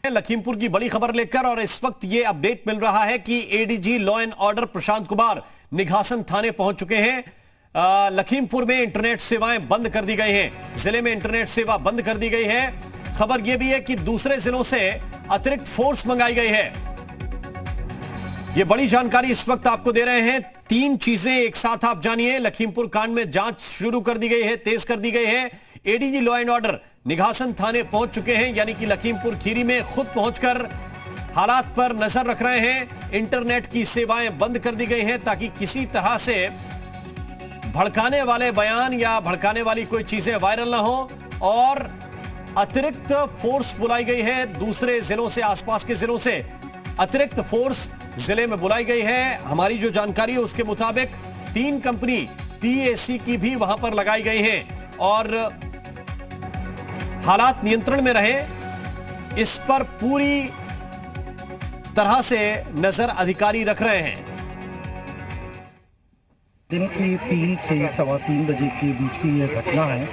लखीमपुर की बड़ी खबर लेकर, और इस वक्त ये अपडेट मिल रहा है कि ADG law and order Prashant Kumar Nighasan थाने पहुंच चुके हैं। लखीमपुर में इंटरनेट सेवाएं बंद कर दी गई हैं। जिले में इंटरनेट सेवा बंद कर दी गई है। खबर यह भी है कि दूसरे जिलों से अतिरिक्त फोर्स मंगाई गई है। यह बड़ी जानकारी इस वक्त आपको दे रहे हैं। तीन चीजें एक साथ आप जानिए। लखीमपुर कांड में जांच शुरू कर दी गई है, तेज कर दी गई है। ADG law and order Nighasan थाने पहुंच चुके हैं, यानी कि लखीमपुर खीरी में खुद पहुंचकर हालात पर नजर रख रहे हैं। इंटरनेट की सेवाएं बंद कर दी गई हैं ताकि किसी तरह से भड़काने वाले बयान या भड़काने वाली कोई चीजें वायरल ना हो। और अतिरिक्त फोर्स बुलाई गई है दूसरे जिलों से, आसपास के जिलों से अतिरिक्त फोर्स जिले में बुलाई गई है। हमारी जो जानकारी है उसके मुताबिक 3 कंपनी पीएसी की भी वहां पर लगाई गई है और हालात नियंत्रण में रहे, इस पर पूरी तरह से नजर अधिकारी रख रहे हैं। दिन की 3 से 3:15 बजे के बीच की यह घटना है,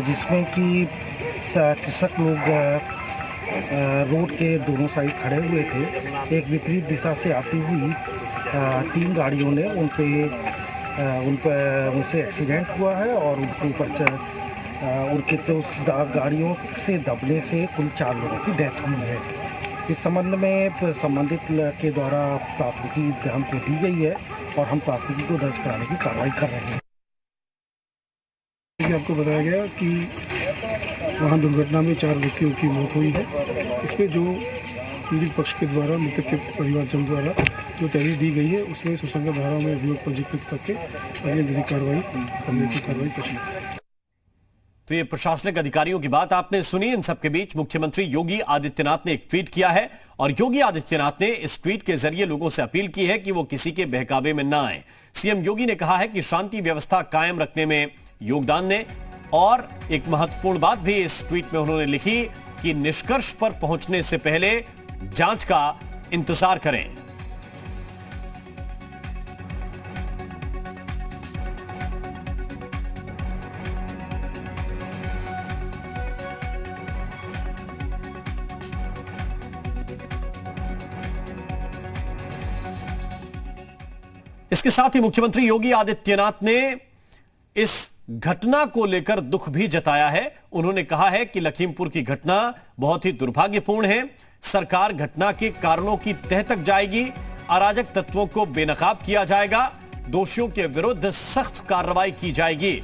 जिसमें कि कृषक लोग रोड के दोनों साइड खड़े हुए थे। एक विपरीत दिशा से आती हुई 3 गाड़ियों ने उनसे एक्सीडेंट हुआ है और उनके ऊपर उनके तो उस गाड़ियों से दबने से कुल 4 लोगों की डेथ हुई है। इस संबंध में संबंधित के द्वारा प्राथमिकी हमको दी गई है और हम प्राथमिकी को दर्ज कराने की कार्रवाई कर रहे हैं। आपको बताया गया कि वहाँ दुर्घटना में 4 व्यक्तियों की मौत हुई है। इसमें जो पीड़ित पक्ष के द्वारा, मृतक के परिवारजन द्वारा जो तहरीर दी गई है, उसमें सुसंगत धाराओं में अभियोग पंजीकृत करके अगली विधिक कार्रवाई करने की कार्रवाई की। तो ये प्रशासनिक अधिकारियों की बात आपने सुनी। इन सबके बीच मुख्यमंत्री योगी आदित्यनाथ ने एक ट्वीट किया है और योगी आदित्यनाथ ने इस ट्वीट के जरिए लोगों से अपील की है कि वो किसी के बहकावे में ना आए। सीएम योगी ने कहा है कि शांति व्यवस्था कायम रखने में योगदान दें और एक महत्वपूर्ण बात भी इस ट्वीट में उन्होंने लिखी कि निष्कर्ष पर पहुंचने से पहले जांच का इंतजार करें। इसके साथ ही मुख्यमंत्री योगी आदित्यनाथ ने इस घटना को लेकर दुख भी जताया है। उन्होंने कहा है कि लखीमपुर की घटना बहुत ही दुर्भाग्यपूर्ण है। सरकार घटना के कारणों की तह तक जाएगी। अराजक तत्वों को बेनकाब किया जाएगा। दोषियों के विरुद्ध सख्त कार्रवाई की जाएगी।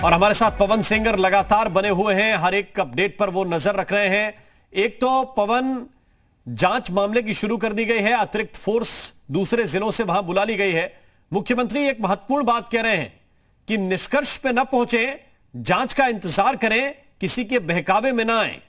और हमारे साथ पवन सेंगर लगातार बने हुए हैं, हर एक अपडेट पर वो नजर रख रहे हैं। एक तो पवन, जांच मामले की शुरू कर दी गई है, अतिरिक्त फोर्स दूसरे जिलों से वहां बुला ली गई है। मुख्यमंत्री एक महत्वपूर्ण बात कह रहे हैं कि निष्कर्ष पे न पहुंचे, जांच का इंतजार करें, किसी के बहकावे में ना आए।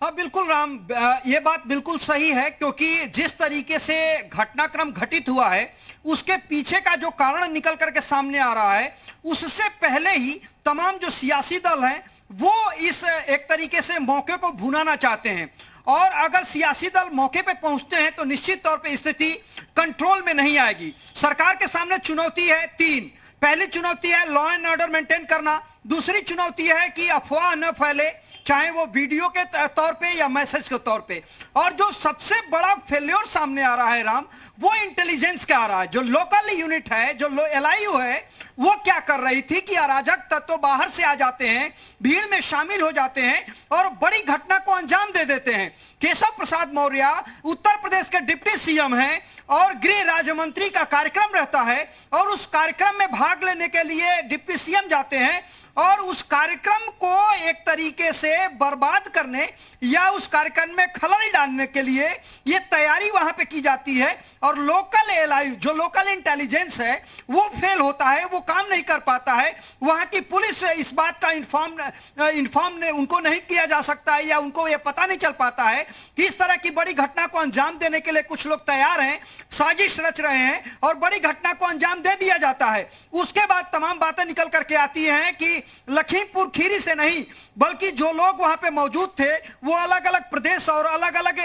हाँ बिल्कुल राम, ये बात बिल्कुल सही है, क्योंकि जिस तरीके से घटनाक्रम घटित हुआ है उसके पीछे का जो कारण निकल करके सामने आ रहा है, उससे पहले ही तमाम जो सियासी दल हैं वो इस एक तरीके से मौके को भुनाना चाहते हैं। और अगर सियासी दल मौके पे पहुंचते हैं तो निश्चित तौर पे स्थिति कंट्रोल में नहीं आएगी। सरकार के सामने चुनौती है 3। पहली चुनौती है लॉ एंड ऑर्डर मेंटेन करना। दूसरी चुनौती है कि अफवाह न फैले, चाहे वो वीडियो के तौर पे या मैसेज के तौर पे। और जो सबसे बड़ा फेल्योर सामने आ रहा है राम, वो इंटेलिजेंस का आ रहा है। जो लोकल यूनिट है, जो LIU है, वो क्या कर रही थी कि अराजक तत्व बाहर से आ जाते हैं, भीड़ में शामिल हो जाते हैं और बड़ी घटना को अंजाम दे देते हैं। केशव प्रसाद मौर्य उत्तर प्रदेश के डिप्टी सीएम हैं और गृह राज्य मंत्री का कार्यक्रम रहता है और उस कार्यक्रम में भाग लेने के लिए डिप्टी सीएम जाते हैं और उस कार्यक्रम को एक तरीके से बर्बाद करने या उस कार्यक्रम में खलल डालने के लिए ये तैयारी वहां पे की जाती है। और लोकल LIU, जो लोकल इंटेलिजेंस है, वो फेल होता है, वो काम नहीं कर पाता है। वहां की पुलिस इस बात का इन्फॉर्म उनको नहीं किया जा सकता है या उनको ये पता नहीं चल पाता है कि इस तरह की बड़ी घटना को अंजाम देने के लिए कुछ लोग तैयार हैं, साजिश रच रहे हैं और बड़ी घटना को अंजाम दे दिया जाता है। उसके बाद तमाम बातें निकल करके आती हैं कि लखीमपुर खीरी से नहीं बल्कि जो लोग वहां पे मौजूद थे वो अलग अलग प्रदेश और अलग अलग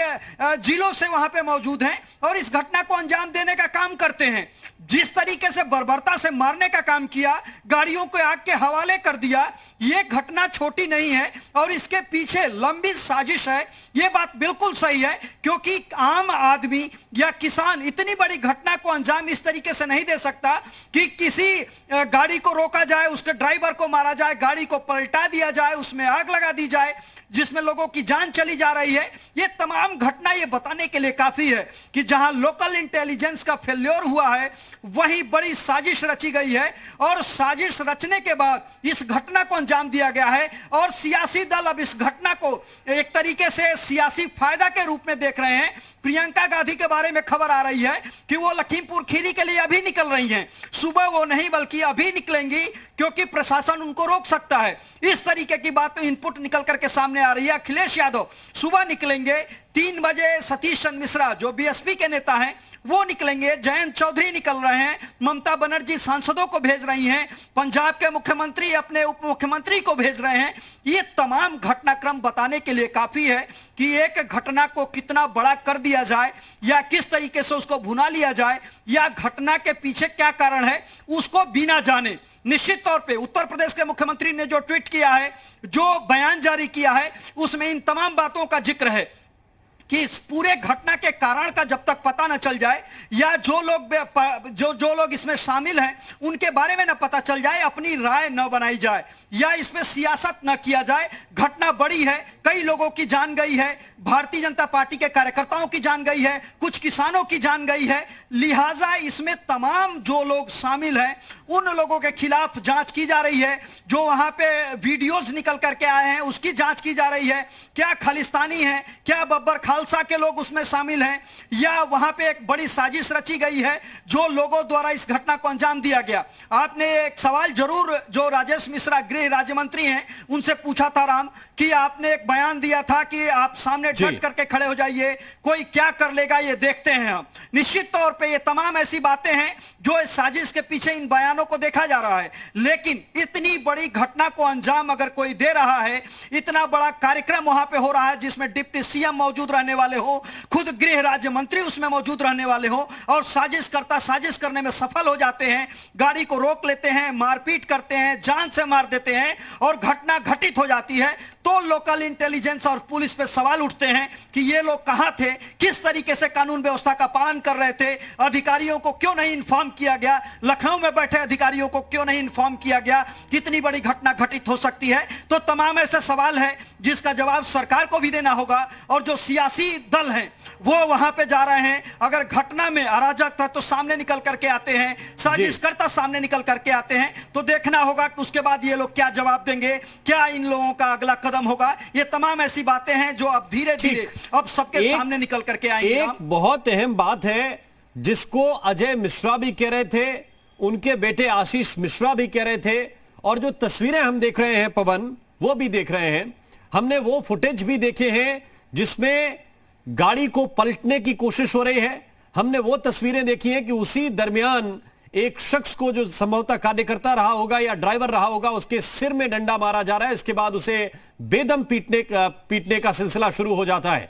जिलों से वहां पे मौजूद हैं और इस घटना को अंजाम देने का काम करते हैं। जिस तरीके से बर्बरता से मारने का काम किया, गाड़ियों को आग के हवाले कर दिया, यह घटना छोटी नहीं है और इसके पीछे लंबी साजिश है। यह बात बिल्कुल सही है, क्योंकि आम आदमी या किसान इतनी बड़ी घटना को अंजाम इस तरीके से नहीं दे सकता कि किसी गाड़ी को रोका जाए, उसके ड्राइवर को मारा जाए, गाड़ी को पलटा दिया जाए, उसमें आग लगा दी जाए जिसमें लोगों की जान चली जा रही है। ये तमाम घटना ये बताने के लिए काफी है कि जहां लोकल इंटेलिजेंस का फेल्योर हुआ है, वहीं बड़ी साजिश रची गई है और साजिश रचने के बाद इस घटना को अंजाम दिया गया है। और सियासी दल अब इस घटना को एक तरीके से सियासी फायदा के रूप में देख रहे हैं। प्रियंका गांधी के बारे में खबर आ रही है कि वो लखीमपुर खीरी के लिए अभी निकल रही हैं। सुबह वो नहीं बल्कि अभी निकलेंगी, क्योंकि प्रशासन उनको रोक सकता है। इस तरीके की बात इनपुट निकल करके सामने आ रही है। अखिलेश यादव सुबह निकलेंगे 3 बजे, सतीश चंद्र मिश्रा जो बीएसपी के नेता हैं वो निकलेंगे, जयंत चौधरी निकल रहे हैं, ममता बनर्जी सांसदों को भेज रही हैं, पंजाब के मुख्यमंत्री अपने उप मुख्यमंत्री को भेज रहे हैं। ये तमाम घटनाक्रम बताने के लिए काफी है कि एक घटना को कितना बड़ा कर दिया जाए या किस तरीके से उसको भुना लिया जाए या घटना के पीछे क्या कारण है उसको बिना जाने। निश्चित तौर पे उत्तर प्रदेश के मुख्यमंत्री ने जो ट्वीट किया है, जो बयान जारी किया है, उसमें इन तमाम बातों का जिक्र है कि इस पूरे घटना के कारण का जब तक पता न चल जाए या जो लोग इसमें शामिल हैं उनके बारे में न पता चल जाए, अपनी राय न बनाई जाए या इसमें सियासत न किया जाए। घटना बड़ी है, कई लोगों की जान गई है, भारतीय जनता पार्टी के कार्यकर्ताओं की जान गई है, कुछ किसानों की जान गई है। लिहाजा इसमें तमाम जो लोग शामिल हैं उन लोगों के खिलाफ जांच की जा रही है। जो वहां पे वीडियोज निकल करके आए हैं उसकी जांच की जा रही है। क्या खालिस्तानी है, क्या बब्बर खालसा के लोग उसमें शामिल हैं, या वहां पे एक बड़ी साजिश रची गई है जो लोगों द्वारा इस घटना को अंजाम दिया गया। आपने एक सवाल जरूर जो राजेश मिश्रा गृह राज्य मंत्री हैं उनसे पूछा था राम, कि आपने एक बयान दिया था कि आप सामने डट करके खड़े हो जाइए, कोई क्या कर लेगा ये देखते हैं हम। निश्चित तौर पे ये तमाम ऐसी बातें हैं जो इस साजिश के पीछे इन बयानों को देखा जा रहा है। लेकिन इतनी बड़ी घटना को अंजाम अगर कोई दे रहा है, इतना बड़ा कार्यक्रम वहां पे हो रहा है जिसमें डिप्टी सीएम मौजूद रहने वाले हो, खुद गृह राज्य मंत्री उसमें मौजूद रहने वाले हो, और साजिशकर्ता साजिश करने में सफल हो जाते हैं, गाड़ी को रोक लेते हैं, मारपीट करते हैं, जान से मार देते हैं और घटना घटित हो जाती है, तो लोकल इंटेलिजेंस और पुलिस पे सवाल उठते हैं कि ये लोग कहां थे, किस तरीके से कानून व्यवस्था का पालन कर रहे थे, अधिकारियों को क्यों नहीं इन्फॉर्म किया गया, लखनऊ में बैठे अधिकारियों को क्यों नहीं इन्फॉर्म किया गया, कितनी बड़ी घटना घटित हो सकती है। तो तमाम ऐसे सवाल है जिसका जवाब सरकार को भी देना होगा। और जो सियासी दल हैं वो वहां पे जा रहे हैं। अगर घटना में अराजक था तो सामने निकल करके आते हैं, साजिशकर्ता सामने निकल करके आते हैं, तो देखना होगा कि उसके बाद ये लोग क्या जवाब देंगे, क्या इन लोगों का अगला कदम होगा। ये तमाम ऐसी बातें हैं जो अब धीरे धीरे अब सबके सामने निकल करके आएंगे। एक बहुत अहम बात है जिसको अजय मिश्रा भी कह रहे थे, उनके बेटे आशीष मिश्रा भी कह रहे थे, और जो तस्वीरें हम देख रहे हैं पवन वो भी देख रहे हैं, हमने वो फुटेज भी देखे हैं जिसमें गाड़ी को पलटने की कोशिश हो रही है। हमने वो तस्वीरें देखी हैं कि उसी दरमियान एक शख्स को जो संभवतः कार्यकर्ता रहा होगा या ड्राइवर रहा होगा उसके सिर में डंडा मारा जा रहा है। इसके बाद उसे बेदम पीटने का सिलसिला शुरू हो जाता है।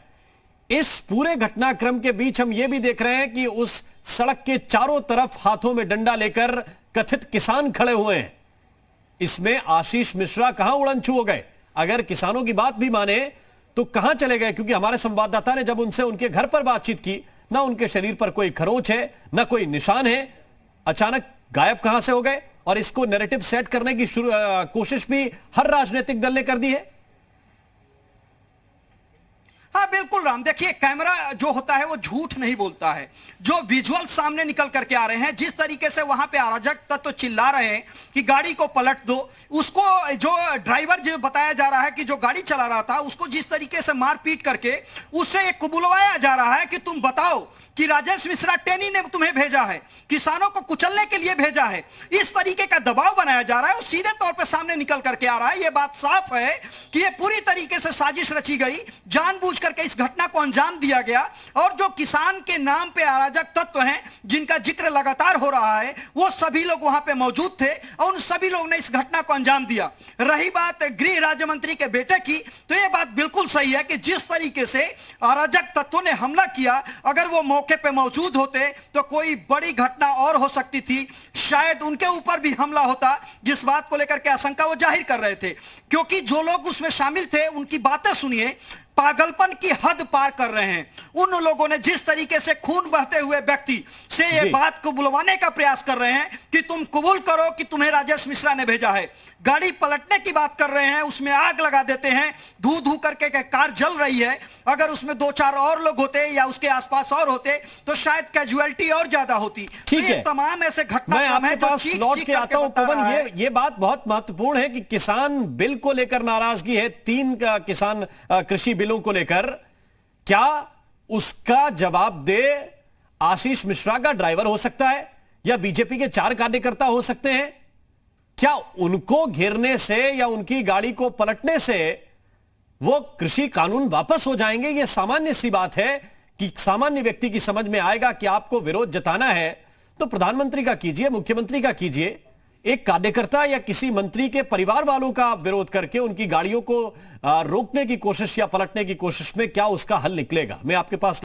इस पूरे घटनाक्रम के बीच हम यह भी देख रहे हैं कि उस सड़क के चारों तरफ हाथों में डंडा लेकर कथित किसान खड़े हुए हैं। इसमें आशीष मिश्रा कहां उड़नछू हो गए? अगर किसानों की बात भी माने तो कहां चले गए? क्योंकि हमारे संवाददाता ने जब उनसे उनके घर पर बातचीत की, ना उनके शरीर पर कोई खरोंच है, ना कोई निशान है, अचानक गायब कहां से हो गए? और इसको नैरेटिव सेट करने की कोशिश भी हर राजनीतिक दल ने कर दी है। हाँ बिल्कुल राम, देखिए कैमरा जो होता है वो झूठ नहीं बोलता है। जो विजुअल सामने निकल करके आ रहे हैं, जिस तरीके से वहां पे अराजक तत्व तो चिल्ला रहे हैं कि गाड़ी को पलट दो, उसको जो ड्राइवर जो बताया जा रहा है कि जो गाड़ी चला रहा था उसको जिस तरीके से मारपीट करके उससे एक बुलवाया जा रहा है कि तुम बताओ कि राजेश मिश्रा टेनी ने तुम्हें भेजा है, किसानों को कुचलने के लिए भेजा है, इस तरीके का दबाव बनाया जा रहा है और सीधे तौर पे सामने निकल करके आ रहा है। यह बात साफ है कि यह पूरी तरीके से साजिश रची गई, जानबूझ करके इस घटना को अंजाम दिया गया। और जो किसान के नाम पे अराजक तत्व हैं जिनका जिक्र लगातार हो रहा है, वो सभी लोग वहां पे मौजूद थे और उन सभी लोगों ने इस घटना को अंजाम दिया। रही बात गृह राज्य मंत्री के बेटे की, तो यह बात बिल्कुल सही है कि जिस तरीके से अराजक तत्वों ने हमला किया, अगर वो मौके पे मौजूद होते तो कोई बड़ी घटना और हो सकती थी। शायद उनके ऊपर भी हमला होता, जिस बात को लेकर के आशंका वो जाहिर कर रहे थे। क्योंकि जो लोग उसमें शामिल थे उनकी बातें सुनिए, पागलपन की हद पार कर रहे हैं। उन लोगों ने जिस तरीके से खून बहते हुए व्यक्ति से ये बात को बुलवाने का प्रयास कर रहे हैं कि तुम कबूल करो कि तुम्हें राजेश मिश्रा ने भेजा है। गाड़ी पलटने की बात कर रहे हैं, उसमें आग लगा देते हैं, धू धू करके कार जल रही है। अगर उसमें 2-4 और लोग होते या उसके आसपास और होते तो शायद कैजुअलिटी और ज्यादा होती। ठीक है, तमाम ऐसे घटना मैं आपके पास लौट के आता हूं पवन। ये बात बहुत महत्वपूर्ण है कि किसान बिल को लेकर नाराजगी है, 3 किसान कृषि बिलों को लेकर। क्या उसका जवाब दे आशीष मिश्रा का ड्राइवर हो सकता है या बीजेपी के 4 कार्यकर्ता हो सकते हैं? क्या उनको घेरने से या उनकी गाड़ी को पलटने से वो कृषि कानून वापस हो जाएंगे? यह सामान्य सी बात है कि सामान्य व्यक्ति की समझ में आएगा कि आपको विरोध जताना है तो प्रधानमंत्री का कीजिए, मुख्यमंत्री का कीजिए। एक कार्यकर्ता या किसी मंत्री के परिवार वालों का विरोध करके उनकी गाड़ियों को रोकने की कोशिश या पलटने की कोशिश में क्या उसका हल निकलेगा? मैं आपके पास